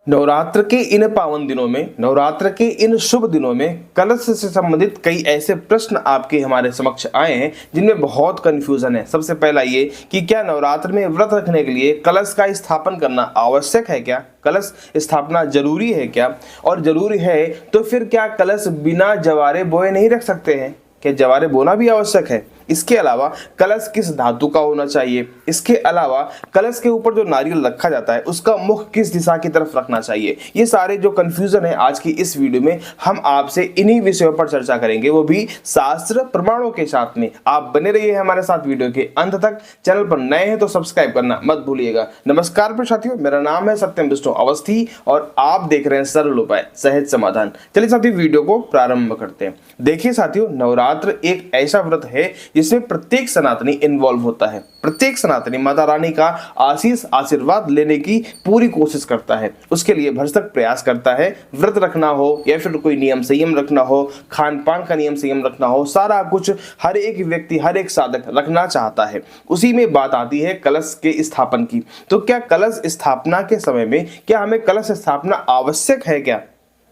नवरात्र के इन पावन दिनों में, नवरात्र के इन शुभ दिनों में कलश से संबंधित कई ऐसे प्रश्न आपके हमारे समक्ष आए हैं जिनमें बहुत कंफ्यूजन है। सबसे पहला ये कि क्या नवरात्र में व्रत रखने के लिए कलश का स्थापन करना आवश्यक है क्या? कलश स्थापना जरूरी है क्या? और जरूरी है तो फिर क्या कलश बिना जवारे बोए नहीं रख सकते हैं? क्या जवारे बोना भी आवश्यक है? इसके अलावा कलश किस धातु का होना चाहिए? इसके अलावा कलश के ऊपर जो नारियल रखा जाता है उसका मुख किस दिशा की तरफ रखना चाहिए? ये सारे जो कंफ्यूजन है आज की इस वीडियो में हम आपसे इन्हीं विषयों पर चर्चा करेंगे, वो भी शास्त्र प्रमाणों के साथ में। आप बने रहिए हमारे साथ वीडियो के अंत तक। चैनल पर नए हैं तो सब्सक्राइब करना मत भूलिएगा। नमस्कार प्रिय साथियों, मेरा नाम है सत्यम विष्णु अवस्थी और आप देख रहे हैं सरल उपाय सहज समाधान। चलिए साथियों वीडियो को प्रारंभ करते हैं। देखिए साथियों, नवरात्र एक ऐसा व्रत है जिसमें प्रत्येक सनातनी इन्वॉल्व होता है। प्रत्येक सनातनी माता रानी का आशीष आशीर्वाद लेने की पूरी कोशिश करता है, उसके लिए भरसक प्रयास करता है। व्रत रखना हो या फिर कोई नियम संयम रखना हो, खान पान का नियम संयम रखना हो, सारा कुछ हर एक व्यक्ति, हर एक साधक रखना चाहता है। उसी में बात आती है कलश के स्थापन की। तो क्या कलश स्थापना के समय में क्या हमें कलश स्थापना आवश्यक है क्या?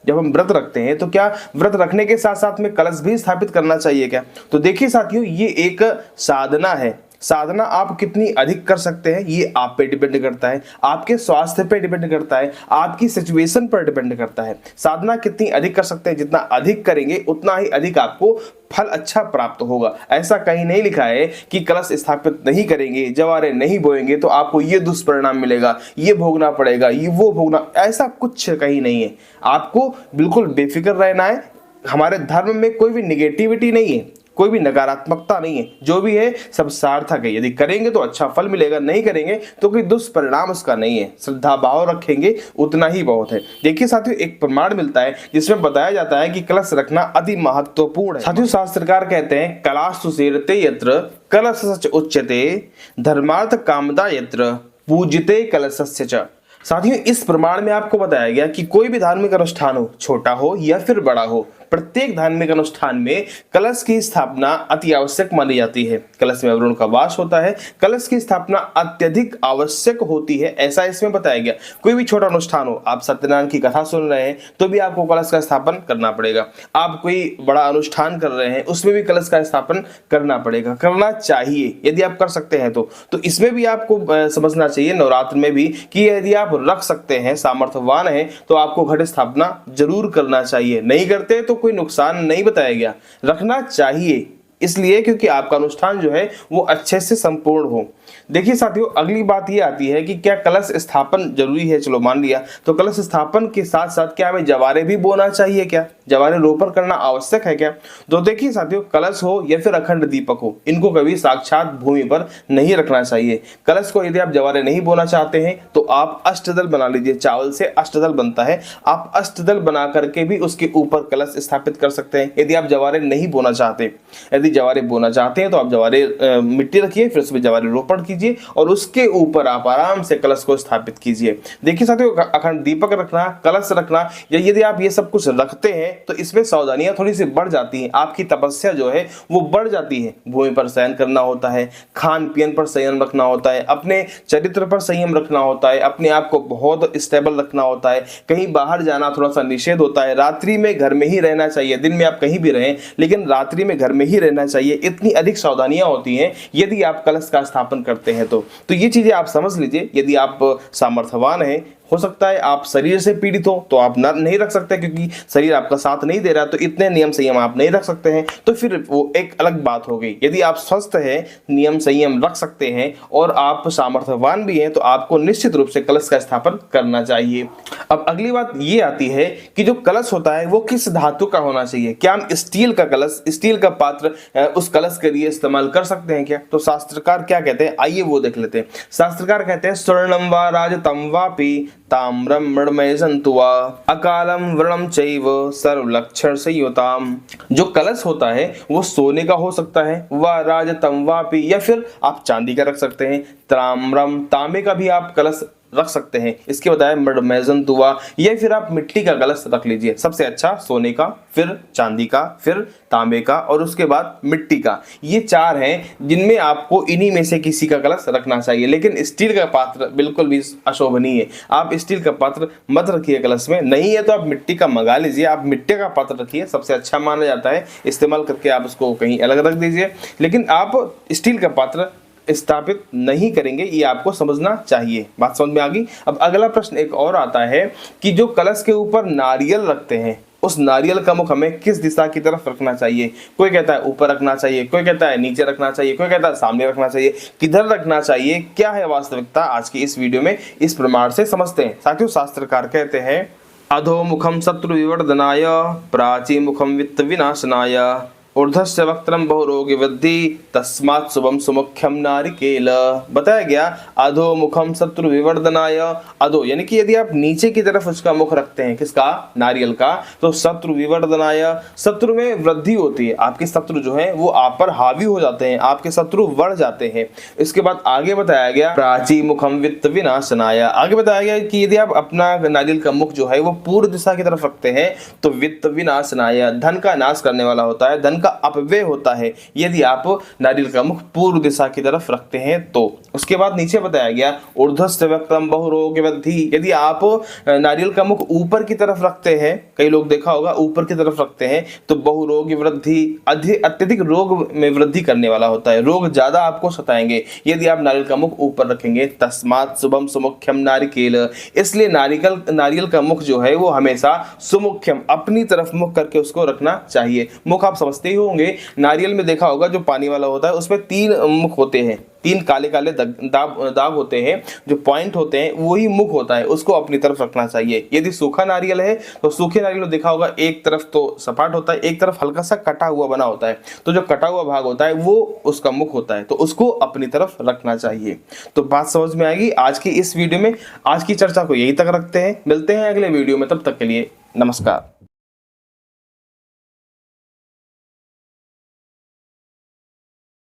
जब हम व्रत रखते हैं तो क्या व्रत रखने के साथ साथ में कलश भी स्थापित करना चाहिए क्या? तो देखिए साथियों, ये एक साधना है। साधना आप कितनी अधिक कर सकते हैं ये आप पे डिपेंड करता है, आपके स्वास्थ्य पे डिपेंड करता है, आपकी सिचुएशन पर डिपेंड करता है। साधना कितनी अधिक कर सकते हैं, जितना अधिक करेंगे उतना ही अधिक आपको फल अच्छा प्राप्त होगा। ऐसा कहीं नहीं लिखा है कि कलश स्थापित नहीं करेंगे, जवारे नहीं बोएंगे तो आपको ये दुष्परिणाम मिलेगा, ये भोगना पड़ेगा, ये वो भोगना, ऐसा कुछ कहीं नहीं है। आपको बिल्कुल बेफिक्र रहना है। हमारे धर्म में कोई भी निगेटिविटी नहीं है, कोई भी नकारात्मकता नहीं है। जो भी है सब सार्थक है। यदि करेंगे तो अच्छा फल मिलेगा, नहीं करेंगे तो कोई दुष्परिणाम उसका नहीं है। श्रद्धा भाव रखेंगे उतना ही बहुत है। देखिए साथियों, एक प्रमाण मिलता है जिसमें बताया जाता है कि कलश रखना अति महत्वपूर्ण है। साथियों, शास्त्रकार कहते हैं कलास्तु सेरते यत्र कलश सच उच्यते धर्मार्थ कामदा यत्र पूजिते कलशस्य च। साथियों, इस प्रमाण में आपको बताया गया कि कोई भी धार्मिक अनुष्ठान हो, छोटा हो या फिर बड़ा हो, प्रत्येक धार्मिक अनुष्ठान में कलश की स्थापना अति आवश्यक मानी जाती है। कलश में अवरुण का वास होता है, कलश की स्थापना अत्यधिक आवश्यक होती है, ऐसा इसमें बताया गया। कोई भी छोटा अनुष्ठान हो, आप सत्यनारायण की कथा सुन रहे हैं तो भी आपको कलश का स्थापन करना पड़ेगा। आप कोई बड़ा अनुष्ठान कर रहे हैं उसमें भी कलश का स्थापन करना पड़ेगा, करना चाहिए यदि आप कर सकते हैं तो इसमें भी आपको समझना चाहिए नवरात्र में भी कि यदि आप रख सकते हैं, सामर्थ्यवान है तो आपको घट स्थापना जरूर करना चाहिए। नहीं करते तो कोई नुकसान नहीं बताया गया, रखना चाहिए इसलिए क्योंकि आपका अनुष्ठान जो है वो अच्छे से संपूर्ण हो। देखिए साथियों, अगली बात ये आती है कि क्या कलश स्थापन जरूरी है? चलो मान लिया, तो कलश स्थापन के साथ साथ क्या हमें जवारे भी बोना चाहिए क्या? जवारे रोपण करना आवश्यक है क्या? तो देखिए साथियों, कलश हो या फिर अखंड दीपक हो, इनको कभी साक्षात भूमि पर नहीं रखना चाहिए। कलश को यदि आप जवारे नहीं बोना चाहते हैं तो आप अष्टदल बना लीजिए। चावल से अष्टदल बनता है, आप अष्टदल बना करके भी उसके ऊपर कलश स्थापित कर सकते हैं यदि आप जवारे नहीं बोना चाहते। यदि जवारे बोना चाहते हैं तो आप जवारे मिट्टी रखिए, फिर उसमें जवारे रोपण कीजिए और उसके ऊपर आप आराम से कलश को स्थापित कीजिए। देखिए साथियों, अखंड दीपक रखना, कलश रखना, या यदि आप ये सब कुछ रखते हैं तो इसमें सावधानियां थोड़ी सी बढ़ जाती हैं। आपकी तपस्या जो है वो बढ़ जाती है। भूमि पर शयन करना होता है, खान पीन पर संयम रखना होता है, अपने चरित्र पर संयम रखना होता है, अपने आप को बहुत स्टेबल रखना होता है, कहीं बाहर जाना थोड़ा सा निषेध होता है, रात्रि में घर में ही रहना चाहिए। दिन में आप कहीं भी रहें लेकिन रात्रि में घर में ही रहना चाहिए। इतनी अधिक सावधानियां होती हैं यदि आप कलश का स्थापन करते हैं तो ये चीजें आप समझ लीजिए। यदि आप सामर्थ्यवान हैं, हो सकता है आप शरीर से पीड़ित हो तो आप नहीं रख सकते क्योंकि शरीर आपका साथ नहीं दे रहा, तो इतने नियम संयम आप नहीं रख सकते हैं, तो फिर वो एक अलग बात हो गई। यदि आप स्वस्थ हैं, नियम संयम रख सकते हैं और आप सामर्थ्यवान भी हैं तो आपको निश्चित रूप से कलश का स्थापन करना चाहिए। अब अगली बात ये आती है कि जो कलश होता है वो किस धातु का होना चाहिए? क्या हम स्टील का कलश, स्टील का पात्र उस कलश के लिए इस्तेमाल कर सकते हैं क्या? तो शास्त्रकार क्या कहते हैं, आइए वो देख लेते हैं। शास्त्रकार कहते हैं स्वर्णम वा राजतम वापि ताम्रम मृण्मय संतुवा अकालम व्रणम चैव सर्वलक्षण संयुताम। जो कलश होता है वो सोने का हो सकता है, वा राजतम वापि, या फिर आप चांदी का रख सकते हैं। ताम्रम, तांबे का भी आप कलश रख सकते हैं। इसके बताया मेजंतुआ, या फिर आप मिट्टी का कलश रख लीजिए। सबसे अच्छा सोने का, फिर चांदी का, फिर तांबे का और उसके बाद मिट्टी का। ये 4 हैं जिनमें आपको इन्हीं में से किसी का कलश रखना चाहिए। लेकिन स्टील का पात्र बिल्कुल भी अशोभनीय है, आप स्टील का पात्र मत रखिए कलश में। नहीं है तो आप मिट्टी का मंगा लीजिए, आप मिट्टी का पात्र रखिए, सबसे अच्छा माना जाता है। इस्तेमाल करके आप उसको कहीं अलग रख दीजिए, लेकिन आप स्टील का पात्र स्थापित नहीं करेंगे, ये आपको समझना चाहिए। बात समझ में आ गई। अब अगला प्रश्न एक और आता है कि जो कलश के ऊपर नारियल रखते हैं, उस नारियल का मुख हमें किस दिशा की तरफ रखना चाहिए। कोई कहता है ऊपर रखना चाहिए, कोई कहता है नीचे रखना चाहिए, कोई कहता है सामने रखना चाहिए। किधर रखना चाहिए, क्या है वास्तविकता, आज की इस वीडियो में इस प्रमाण से समझते हैं। साथियों, शास्त्रकार कहते हैं अधोमुखम शत्रु विवर्धनाय, प्राची मुखम वित्त विनाशनाय, ऊर्ध्वस्य वक्त्रम बहुरोगी वृद्धि, तस्मात् शुभम सुमुख्यम नारिकेल। बताया गया अधोमुखम शत्रु विवर्धनाय। अधो यानी कि यदि आप नीचे की तरफ उसका मुख रखते हैं, किसका, नारियल का, तो शत्रु विवर्धनाय, शत्रु में वृद्धि होती है। आपके शत्रु जो है वो आप पर हावी हो जाते हैं, आपके शत्रु बढ़ जाते हैं। इसके बाद आगे बताया गया प्राची मुखम वित्त विनाशनाय। आगे बताया गया कि यदि आप अपना नारियल का मुख जो है वो पूर्व दिशा की तरफ रखते हैं तो वित्त विनाशनाय, धन का नाश करने वाला होता है, धन का अपव्यय होता है यदि आप नारियल का मुख पूर्व दिशा की तरफ रखते हैं तो। उसके बाद नीचे बताया गया ऊर्ध्वस्य वक्त्रम बहुरोग वृद्धि, यदि आप नारियल का मुख ऊपर की तरफ रखते हैं, कई लोग देखा होगा ऊपर की तरफ रखते हैं, तो बहुरोग वृद्धि, अत्यधिक रोग में वृद्धि करने वाला होता है, रोग ज्यादा आपको सताएंगे यदि आप नारियल का मुख ऊपर रखेंगे। तस्मात् शुभम सुमुख्यम नारिकेल, इसलिए नारियल का मुख जो है वो हमेशा सुमुख्यम, अपनी तरफ मुख करके उसको रखना चाहिए। मुख आप समझते ही होंगे, नारियल में देखा होगा जो पानी वाला होता है उसमें 3 मुख होते हैं, 3 काले काले दाग होते हैं, जो पॉइंट होते हैं वही मुख होता है, उसको अपनी तरफ रखना चाहिए। यदि सूखा नारियल है तो सूखे नारियल में देखा होगा एक तरफ तो सपाट होता है, एक तरफ हल्का सा कटा हुआ बना होता है, तो जो कटा हुआ भाग होता है वो उसका मुख होता है, तो उसको अपनी तरफ रखना चाहिए। तो बात समझ में आएगी। आज की इस वीडियो में आज की चर्चा को यही तक रखते हैं, मिलते हैं अगले वीडियो में, तब तक के लिए नमस्कार।